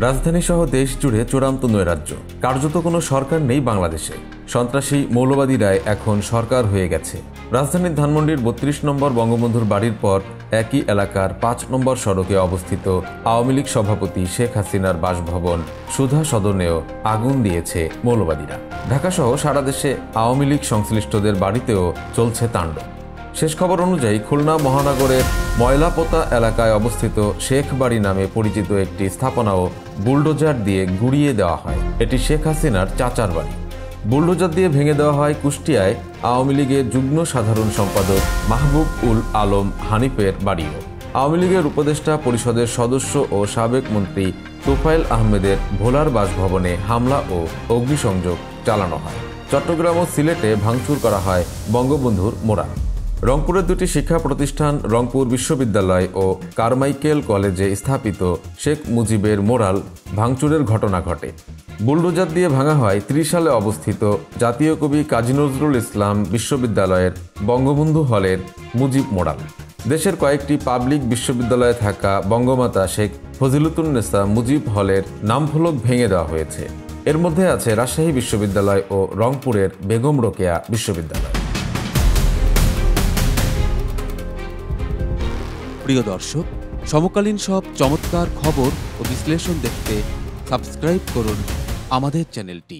রাজধানীসহ দেশ জুড়ে চূড়ান্ত নৈরাজ্য। কার্যত কোনো সরকার নেই বাংলাদেশে। সন্ত্রাসী মৌলবাদীরাই এখন সরকার হয়ে গেছে। রাজধানীর ধানমন্ডির ৩২ নম্বর বঙ্গবন্ধুর বাড়ির পর একই এলাকার ৫ নম্বর সড়কে অবস্থিত আওয়ামী লীগ সভাপতি শেখ হাসিনার বাসভবন সুধা সদনেও আগুন দিয়েছে মৌলবাদীরা। ঢাকাসহ সারা দেশে আওয়ামী লীগ সংশ্লিষ্টদের বাড়িতেও চলছে তাণ্ডব। শেষ খবর অনুযায়ী খুলনা মহানগরের ময়লাপোতা এলাকায় অবস্থিত শেখ বাড়ি নামে পরিচিত একটি স্থাপনাও বুলডোজার দিয়ে গুড়িয়ে দেওয়া হয়। এটি শেখ হাসিনার চাচার বাড়ি। বুলডোজার দিয়ে ভেঙে দেওয়া হয় কুষ্টিয়ায় আওয়ামী লীগের যুগ্ম সাধারণ সম্পাদক মাহবুব উল আলম হানিফের বাড়িও। আওয়ামী লীগের উপদেষ্টা পরিষদের সদস্য ও সাবেক মন্ত্রী তোফায়েল আহমেদের ভোলার বাসভবনে হামলা ও অগ্নিসংযোগ চালানো হয়। চট্টগ্রাম ও সিলেটে ভাঙচুর করা হয় বঙ্গবন্ধুর মোড়াল। রংপুরের দুটি শিক্ষা প্রতিষ্ঠান রংপুর বিশ্ববিদ্যালয় ও কারমাইকেল কলেজে স্থাপিত শেখ মুজিবের মোড়াল ভাঙচুরের ঘটনা ঘটে। বুলডোজার দিয়ে ভাঙা হয় ৩০ সালে অবস্থিত জাতীয় কবি কাজী নজরুল ইসলাম বিশ্ববিদ্যালয়ের বঙ্গবন্ধু হলের মুজিব মোড়াল। দেশের কয়েকটি পাবলিক বিশ্ববিদ্যালয়ে থাকা বঙ্গমাতা শেখ ফজিলতুন্নেসা মুজিব হলের নামফলক ভেঙে দেওয়া হয়েছে। এর মধ্যে আছে রাজশাহী বিশ্ববিদ্যালয় ও রংপুরের বেগম রোকেয়া বিশ্ববিদ্যালয়। প্রিয় দর্শক, সমকালীন সব চমৎকার খবর ও বিশ্লেষণ দেখতে সাবস্ক্রাইব করুন আমাদের চ্যানেলটি।